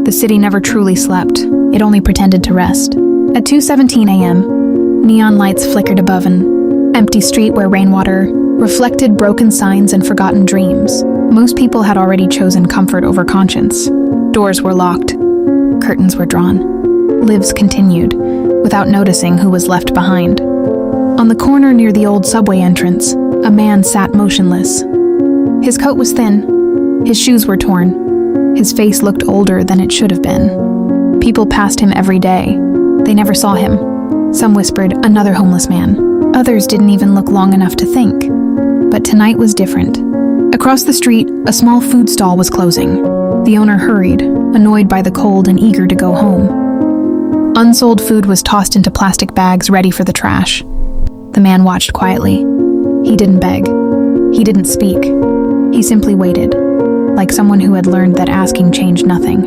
The city never truly slept. It only pretended to rest. At 2:17 a.m., neon lights flickered above an empty street where rainwater reflected broken signs and forgotten dreams. Most people had already chosen comfort over conscience. Doors were locked. Curtains were drawn. Lives continued, without noticing who was left behind. On the corner near the old subway entrance, a man sat motionless. His coat was thin. His shoes were torn. His face looked older than it should have been. People passed him every day. They never saw him. Some whispered, "Another homeless man." Others didn't even look long enough to think. But tonight was different. Across the street, a small food stall was closing. The owner hurried, annoyed by the cold and eager to go home. Unsold food was tossed into plastic bags ready for the trash. The man watched quietly. He didn't beg. He didn't speak. He simply waited, like someone who had learned that asking changed nothing.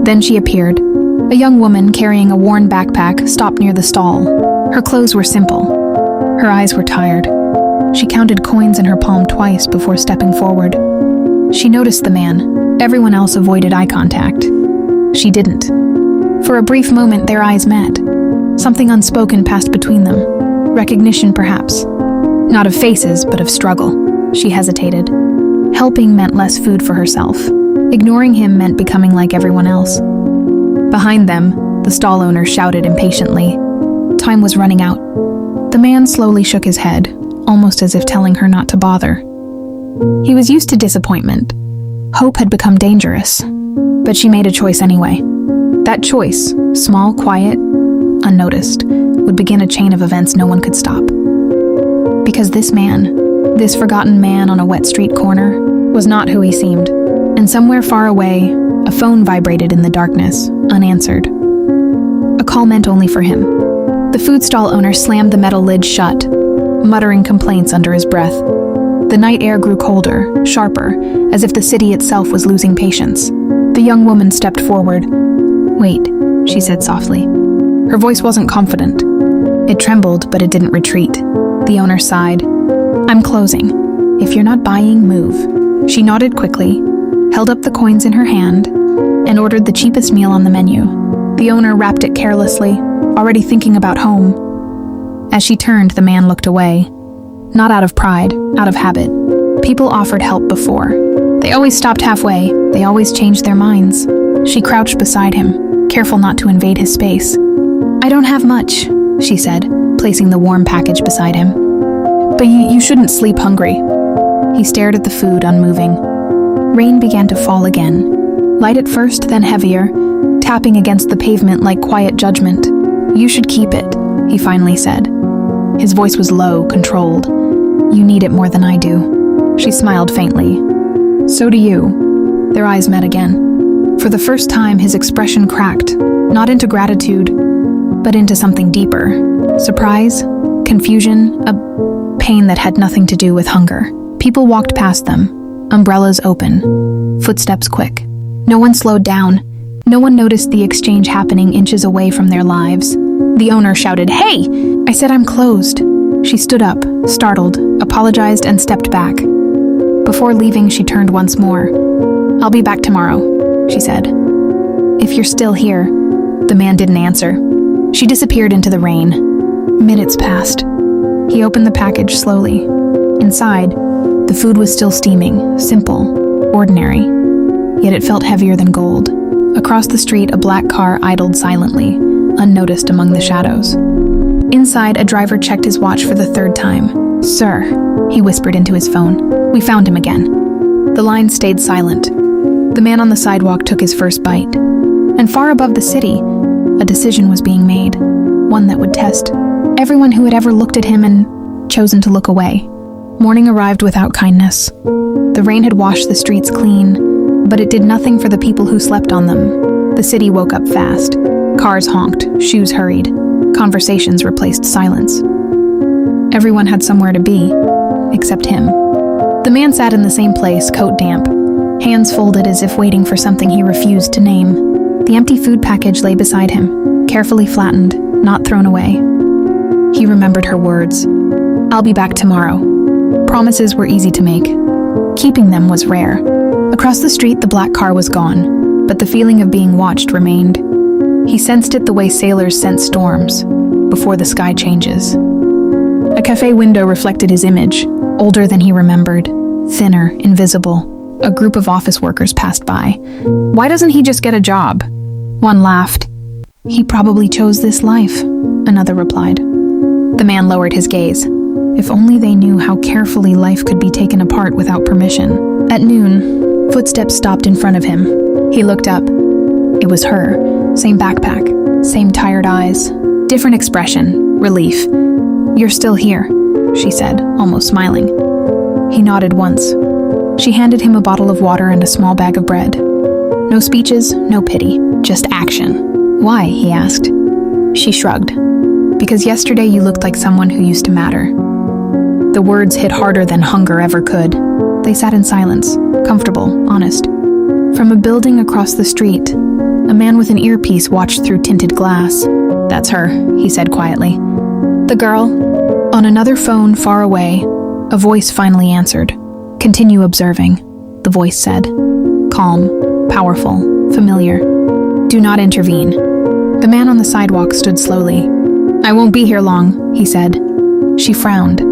Then she appeared. A young woman carrying a worn backpack stopped near the stall. Her clothes were simple. Her eyes were tired. She counted coins in her palm twice before stepping forward. She noticed the man. Everyone else avoided eye contact. She didn't. For a brief moment, their eyes met. Something unspoken passed between them. Recognition, perhaps. Not of faces, but of struggle. She hesitated. Helping meant less food for herself. Ignoring him meant becoming like everyone else. Behind them, the stall owner shouted impatiently. Time was running out. The man slowly shook his head, almost as if telling her not to bother. He was used to disappointment. Hope had become dangerous, but she made a choice anyway. That choice, small, quiet, unnoticed, would begin a chain of events no one could stop. Because this man, this forgotten man on a wet street corner, was not who he seemed. And somewhere far away, a phone vibrated in the darkness, unanswered. A call meant only for him. The food stall owner slammed the metal lid shut, muttering complaints under his breath. The night air grew colder, sharper, as if the city itself was losing patience. The young woman stepped forward. "Wait," she said softly. Her voice wasn't confident. It trembled, but it didn't retreat. The owner sighed. "I'm closing. If you're not buying, move." She nodded quickly, held up the coins in her hand, and ordered the cheapest meal on the menu. The owner wrapped it carelessly, already thinking about home. As she turned, the man looked away. Not out of pride, out of habit. People offered help before. They always stopped halfway. They always changed their minds. She crouched beside him, careful not to invade his space. "I don't have much," she said, placing the warm package beside him. "But you shouldn't sleep hungry." He stared at the food, unmoving. Rain began to fall again. Light at first, then heavier, tapping against the pavement like quiet judgment. "You should keep it," he finally said. His voice was low, controlled. "You need it more than I do." She smiled faintly. "So do you." Their eyes met again. For the first time, his expression cracked, not into gratitude, but into something deeper. Surprise, confusion, a pain that had nothing to do with hunger. People walked past them, umbrellas open, footsteps quick. No one slowed down. No one noticed the exchange happening inches away from their lives. The owner shouted, "Hey! I said I'm closed." She stood up, startled, apologized, and stepped back. Before leaving, she turned once more. "I'll be back tomorrow," she said. "If you're still here." The man didn't answer. She disappeared into the rain. Minutes passed. He opened the package slowly. Inside, the food was still steaming, simple, ordinary. Yet it felt heavier than gold. Across the street, a black car idled silently, unnoticed among the shadows. Inside, a driver checked his watch for the third time. "Sir," he whispered into his phone. "We found him again." The line stayed silent. The man on the sidewalk took his first bite. And far above the city, a decision was being made, one that would test everyone who had ever looked at him and chosen to look away. Morning arrived without kindness. The rain had washed the streets clean, but it did nothing for the people who slept on them. The city woke up fast. Cars honked, shoes hurried, conversations replaced silence. Everyone had somewhere to be, except him. The man sat in the same place, coat damp, hands folded as if waiting for something he refused to name. The empty food package lay beside him, carefully flattened, not thrown away. He remembered her words. "I'll be back tomorrow." Promises were easy to make. Keeping them was rare. Across the street, the black car was gone. but the feeling of being watched remained. He sensed it the way sailors sense storms, before the sky changes. A cafe window reflected his image, older than he remembered, thinner, invisible. A group of office workers passed by. "Why doesn't he just get a job?" One laughed. "He probably chose this life," another replied. The man lowered his gaze. If only they knew how carefully life could be taken apart without permission. At noon, footsteps stopped in front of him. He looked up. It was her. Same backpack, same tired eyes, different expression, relief. "You're still here," she said, almost smiling. He nodded once. She handed him a bottle of water and a small bag of bread. No speeches, no pity, just action. "Why?" he asked. She shrugged. "Because yesterday you looked like someone who used to matter." The words hit harder than hunger ever could. They sat in silence, comfortable, honest. From a building across the street, a man with an earpiece watched through tinted glass. "That's her," he said quietly. "The girl?" On another phone far away, a voice finally answered. "Continue observing," the voice said. Calm, powerful, familiar. "Do not intervene." The man on the sidewalk stood slowly. "I won't be here long," he said. She frowned.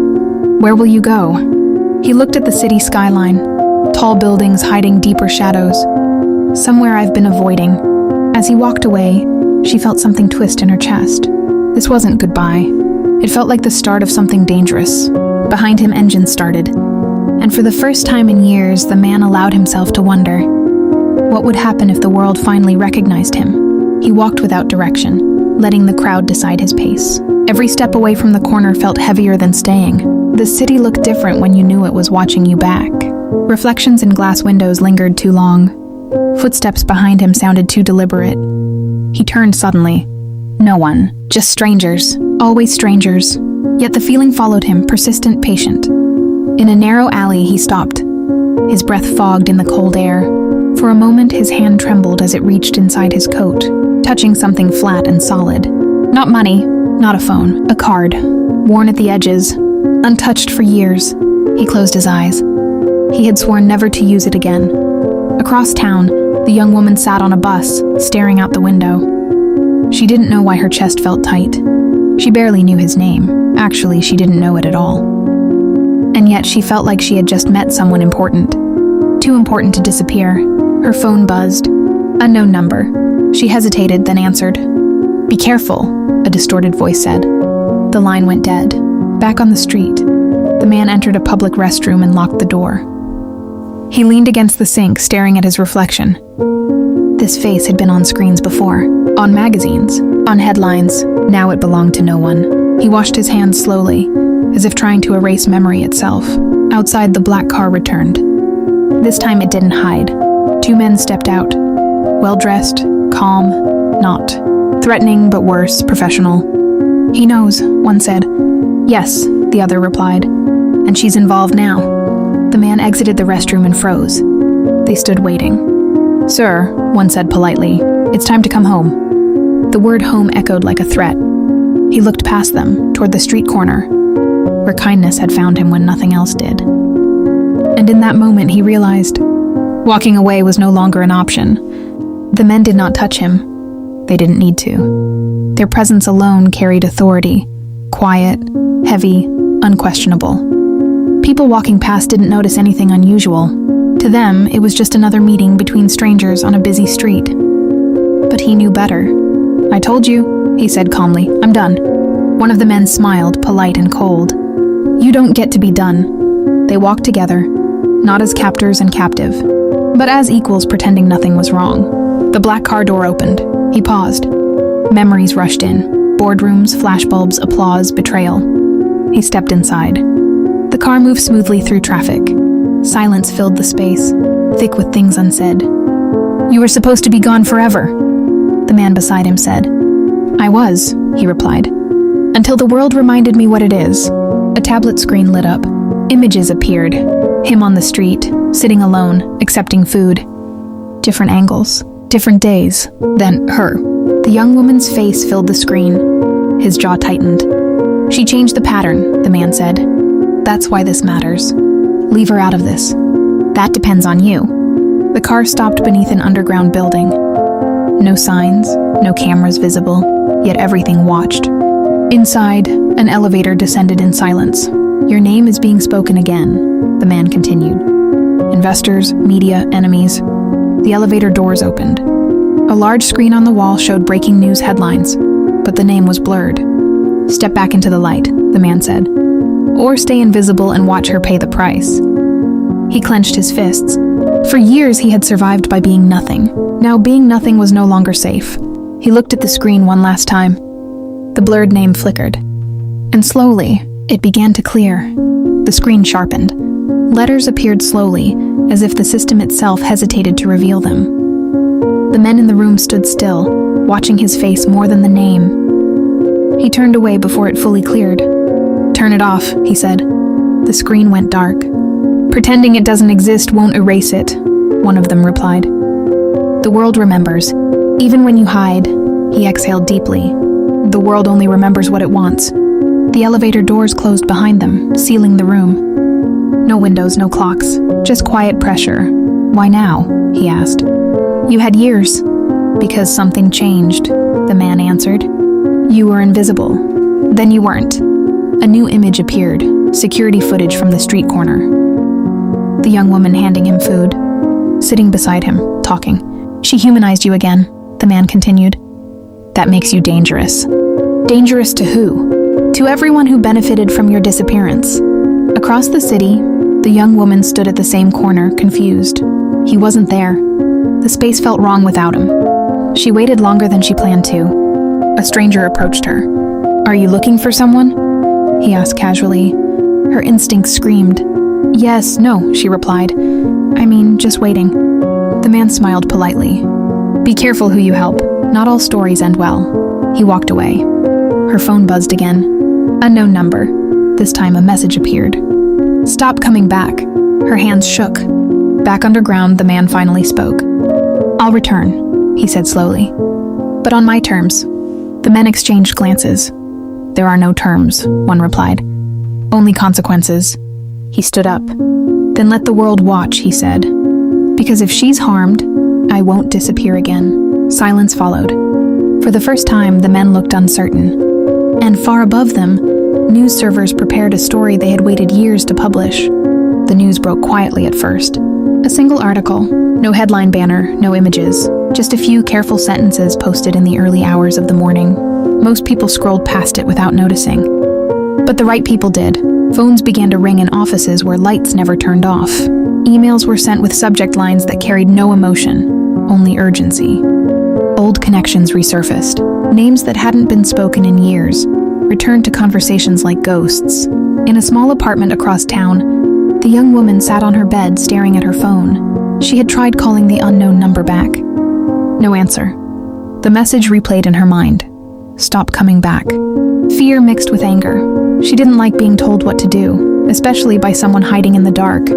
"Where will you go?" He looked at the city skyline, tall buildings hiding deeper shadows. "Somewhere I've been avoiding." As he walked away, she felt something twist in her chest. This wasn't goodbye. It felt like the start of something dangerous. Behind him, engines started. And for the first time in years, the man allowed himself to wonder. What would happen if the world finally recognized him? He walked without direction, letting the crowd decide his pace. Every step away from the corner felt heavier than staying. The city looked different when you knew it was watching you back. Reflections in glass windows lingered too long. Footsteps behind him sounded too deliberate. He turned suddenly. No one, just strangers, always strangers. Yet the feeling followed him, persistent, patient. In a narrow alley, he stopped. His breath fogged in the cold air. For a moment, his hand trembled as it reached inside his coat, touching something flat and solid. Not money, not a phone, a card, worn at the edges, untouched for years. He closed his eyes. He had sworn never to use it again. Across town, the young woman sat on a bus, staring out the window. She didn't know why her chest felt tight. She barely knew his name. Actually, she didn't know it at all. And yet she felt like she had just met someone important. Too important to disappear. Her phone buzzed. Unknown number. She hesitated, then answered. "Be careful," a distorted voice said. The line went dead. Back on the street, the man entered a public restroom and locked the door. He leaned against the sink, staring at his reflection. This face had been on screens before, on magazines, on headlines. Now it belonged to no one. He washed his hands slowly, as if trying to erase memory itself. Outside, the black car returned. This time it didn't hide. Two men stepped out. Well-dressed, calm, not. Threatening, but worse, professional. "He knows," one said. "Yes," the other replied. "And she's involved now." The man exited the restroom and froze. They stood waiting. "Sir," one said politely, "it's time to come home." The word home echoed like a threat. He looked past them, toward the street corner, where kindness had found him when nothing else did. And in that moment he realized walking away was no longer an option. The men did not touch him. They didn't need to. Their presence alone carried authority, quiet, heavy, unquestionable. People walking past didn't notice anything unusual. To them, it was just another meeting between strangers on a busy street. But he knew better. "I told you," he said calmly. "I'm done." One of the men smiled, polite and cold. "You don't get to be done." They walked together, not as captors and captive, but as equals pretending nothing was wrong. The black car door opened. He paused. Memories rushed in. Boardrooms, flashbulbs, applause, betrayal. He stepped inside. The car moved smoothly through traffic. Silence filled the space, thick with things unsaid. "You were supposed to be gone forever," the man beside him said. "I was," he replied, "until the world reminded me what it is." A tablet screen lit up. Images appeared. Him on the street, sitting alone, accepting food. Different angles, different days. Then her. The young woman's face filled the screen. His jaw tightened. "She changed the pattern," the man said. "That's why this matters. Leave her out of this. That depends on you." The car stopped beneath an underground building. No signs, no cameras visible, yet everything watched. Inside, an elevator descended in silence. Your name is being spoken again, the man continued. Investors, media, enemies. The elevator doors opened. A large screen on the wall showed breaking news headlines, but the name was blurred. Step back into the light, the man said. Or stay invisible and watch her pay the price. He clenched his fists. For years he had survived by being nothing. Now being nothing was no longer safe. He looked at the screen one last time. The blurred name flickered. And slowly, it began to clear. The screen sharpened. Letters appeared slowly, as if the system itself hesitated to reveal them. The men in the room stood still, watching his face more than the name. He turned away before it fully cleared. Turn it off, he said. The screen went dark. Pretending it doesn't exist won't erase it, one of them replied. The world remembers. Even when you hide, he exhaled deeply. The world only remembers what it wants. The elevator doors closed behind them, sealing the room. No windows, no clocks, just quiet pressure. Why now? He asked. You had years. Because something changed, the man answered. You were invisible. Then you weren't. A new image appeared, security footage from the street corner. The young woman handing him food, sitting beside him, talking. She humanized you again, the man continued. That makes you dangerous. Dangerous to who? To everyone who benefited from your disappearance. Across the city, the young woman stood at the same corner, confused. He wasn't there. The space felt wrong without him. She waited longer than she planned to. A stranger approached her. Are you looking for someone? He asked casually. Her instincts screamed. Yes, no, she replied. I mean, just waiting. The man smiled politely. Be careful who you help. Not all stories end well. He walked away. Her phone buzzed again. Unknown number. This time a message appeared. Stop coming back. Her hands shook. Back underground, the man finally spoke. I'll return, he said slowly. But on my terms. The men exchanged glances. There are no terms, one replied. Only consequences. He stood up. Then let the world watch, he said. Because if she's harmed, I won't disappear again. Silence followed. For the first time, the men looked uncertain. And far above them, news servers prepared a story they had waited years to publish. The news broke quietly at first. A single article, no headline banner, no images, just a few careful sentences posted in the early hours of the morning. Most people scrolled past it without noticing. But the right people did. Phones began to ring in offices where lights never turned off. Emails were sent with subject lines that carried no emotion, only urgency. Old connections resurfaced. Names that hadn't been spoken in years returned to conversations like ghosts. In a small apartment across town, the young woman sat on her bed staring at her phone. She had tried calling the unknown number back. No answer. The message replayed in her mind. Stop coming back. Fear mixed with anger. She didn't like being told what to do, especially by someone hiding in the dark.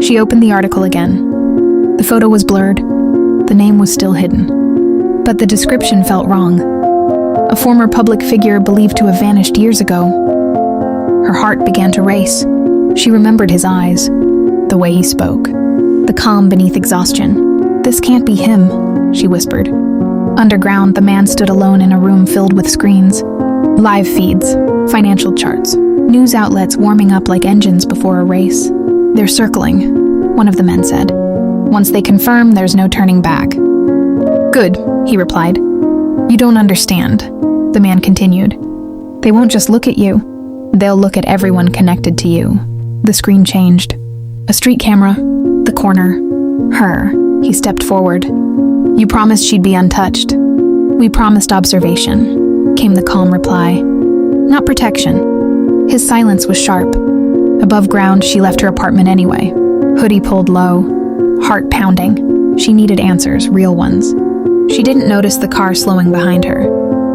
She opened the article again. The photo was blurred. The name was still hidden. But the description felt wrong. A former public figure believed to have vanished years ago. Her heart began to race. She remembered his eyes, the way he spoke, the calm beneath exhaustion. This can't be him, she whispered. Underground, the man stood alone in a room filled with screens. Live feeds, financial charts, news outlets warming up like engines before a race. They're circling, one of the men said. Once they confirm, there's no turning back. Good, he replied. You don't understand, the man continued. They won't just look at you. They'll look at everyone connected to you. The screen changed. A street camera, the corner, her. He stepped forward. You promised she'd be untouched. We promised observation, came the calm reply. Not protection. His silence was sharp. Above ground, she left her apartment anyway. Hoodie pulled low, heart pounding. She needed answers, real ones. She didn't notice the car slowing behind her.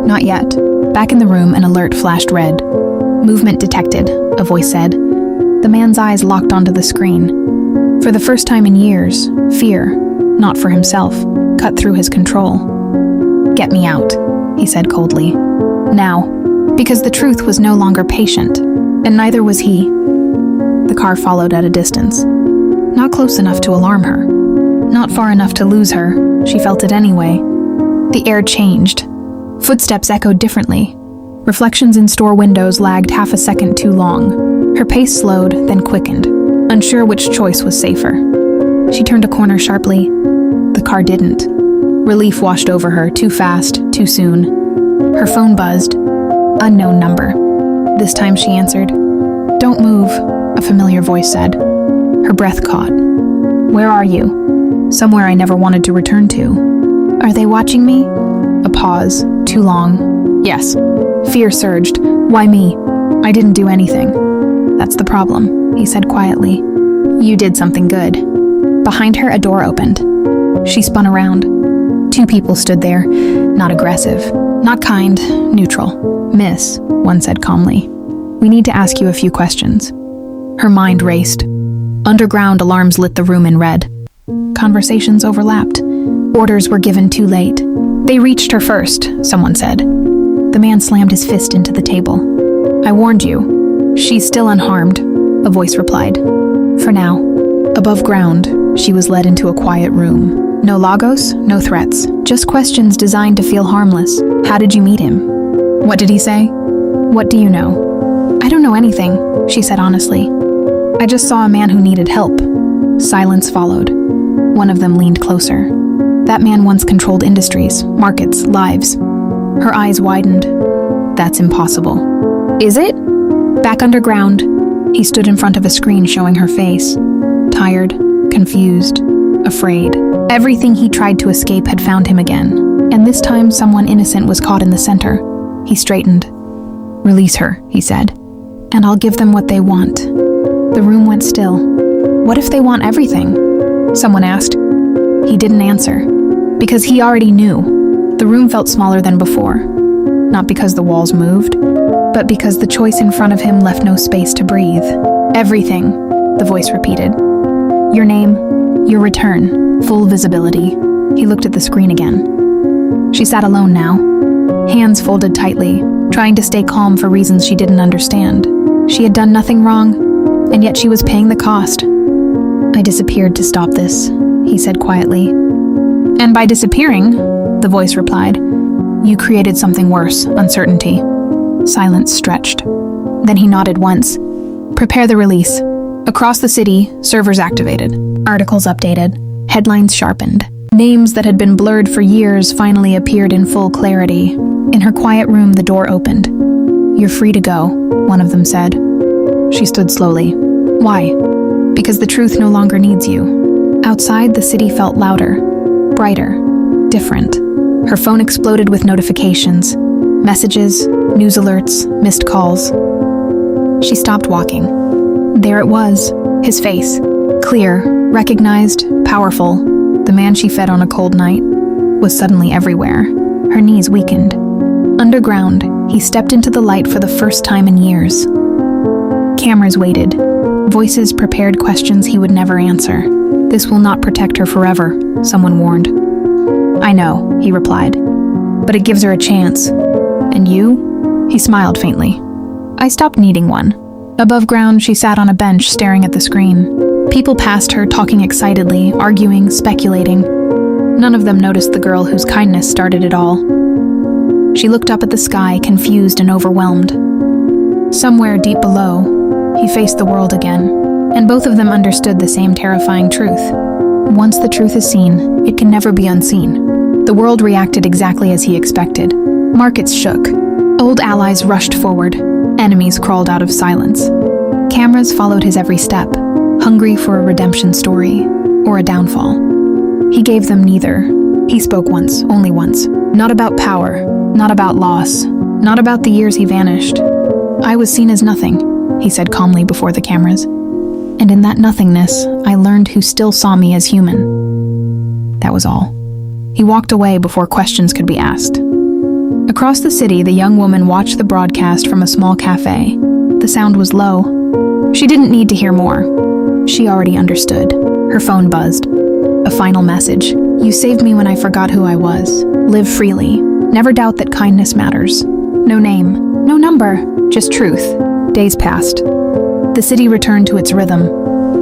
Not yet. Back in the room, an alert flashed red. Movement detected, a voice said. The man's eyes locked onto the screen. For the first time in years, fear, not for himself, cut through his control. Get me out, he said coldly. Now, because the truth was no longer patient, and neither was he. The car followed at a distance, not close enough to alarm her. not far enough to lose her. She felt it anyway. The air changed. Footsteps echoed differently. Reflections in store windows lagged half a second too long. Her pace slowed, then quickened, unsure which choice was safer. She turned a corner sharply. The car didn't. Relief washed over her, too fast, too soon. Her phone buzzed. Unknown number. This time she answered. "Don't move," a familiar voice said. Her breath caught. "Where are you?" "Somewhere I never wanted to return to." "Are they watching me?" A pause. Too long. "Yes." Fear surged. "Why me? I didn't do anything." "That's the problem," he said quietly. "You did something good." Behind her, a door opened. She spun around. 2 people stood there, not aggressive, not kind, neutral. "Miss," one said calmly, "we need to ask you a few questions." Her mind raced. Underground alarms lit the room in red. Conversations overlapped. Orders were given too late. "They reached her first," someone said. The man slammed his fist into the table. "I warned you. She's still unharmed," a voice replied. "For now." Above ground, she was led into a quiet room. No logos, no threats, just questions designed to feel harmless. "How did you meet him?" "What did he say?" "What do you know?" "I don't know anything," she said honestly. "I just saw a man who needed help." Silence followed. One of them leaned closer. That man once controlled industries, markets, lives. Her eyes widened. "That's impossible." "Is it?" Back underground, he stood in front of a screen showing her face. Tired, confused, afraid. Everything he tried to escape had found him again, and this time someone innocent was caught in the center. He straightened. "Release her," he said, "and I'll give them what they want." The room went still. "What if they want everything?" someone asked. He didn't answer, because he already knew. The room felt smaller than before, not because the walls moved, but because the choice in front of him left no space to breathe. "Everything," the voice repeated. "Your name, your return, full visibility." He looked at the screen again. She sat alone now, hands folded tightly, trying to stay calm for reasons she didn't understand. She had done nothing wrong, and yet she was paying the cost. "I disappeared to stop this," he said quietly. "And by disappearing," the voice replied, "you created something worse, uncertainty." Silence stretched. Then he nodded once. "Prepare the release." Across the city, servers activated. Articles updated. Headlines sharpened. Names that had been blurred for years finally appeared in full clarity. In her quiet room, the door opened. "You're free to go," one of them said. She stood slowly. "Why?" "Because the truth no longer needs you." Outside, the city felt louder, brighter, different. Her phone exploded with notifications. Messages, news alerts, missed calls. She stopped walking. There it was, his face. Clear, recognized, powerful. The man she fed on a cold night was suddenly everywhere. Her knees weakened. Underground, he stepped into the light for the first time in years. Cameras waited. Voices prepared questions he would never answer. "This will not protect her forever," someone warned. "I know," he replied, "but it gives her a chance." "And you?" He smiled faintly. "I stopped needing one." Above ground, she sat on a bench staring at the screen. People passed her, talking excitedly, arguing, speculating. None of them noticed the girl whose kindness started it all. She looked up at the sky, confused and overwhelmed. Somewhere deep below, he faced the world again, and both of them understood the same terrifying truth. Once the truth is seen, it can never be unseen. The world reacted exactly as he expected. Markets shook. Old allies rushed forward. Enemies crawled out of silence. Cameras followed his every step, hungry for a redemption story or a downfall. He gave them neither. He spoke once, only once. Not about power, not about loss, not about the years he vanished. "I was seen as nothing," he said calmly before the cameras. "And in that nothingness, I learned who still saw me as human." That was all. He walked away before questions could be asked. Across the city, the young woman watched the broadcast from a small cafe. The sound was low. She didn't need to hear more. She already understood. Her phone buzzed. A final message. "You saved me when I forgot who I was. Live freely. Never doubt that kindness matters." No name, no number, just truth. Days passed. The city returned to its rhythm.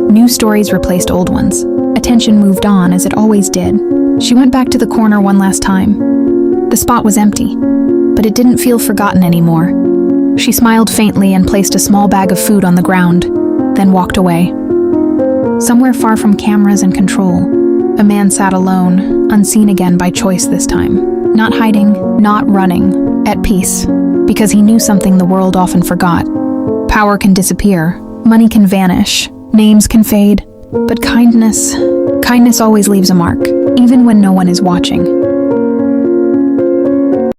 New stories replaced old ones. A attention moved on as it always did. She went back to the corner one last time. The spot was empty, but it didn't feel forgotten anymore. She smiled faintly and placed a small bag of food on the ground, then walked away. Somewhere far from cameras and control, a man sat alone, unseen again by choice this time. Not hiding, not running, at peace, because he knew something the world often forgot. Power can disappear, money can vanish, names can fade, but kindness always leaves a mark, even when no one is watching.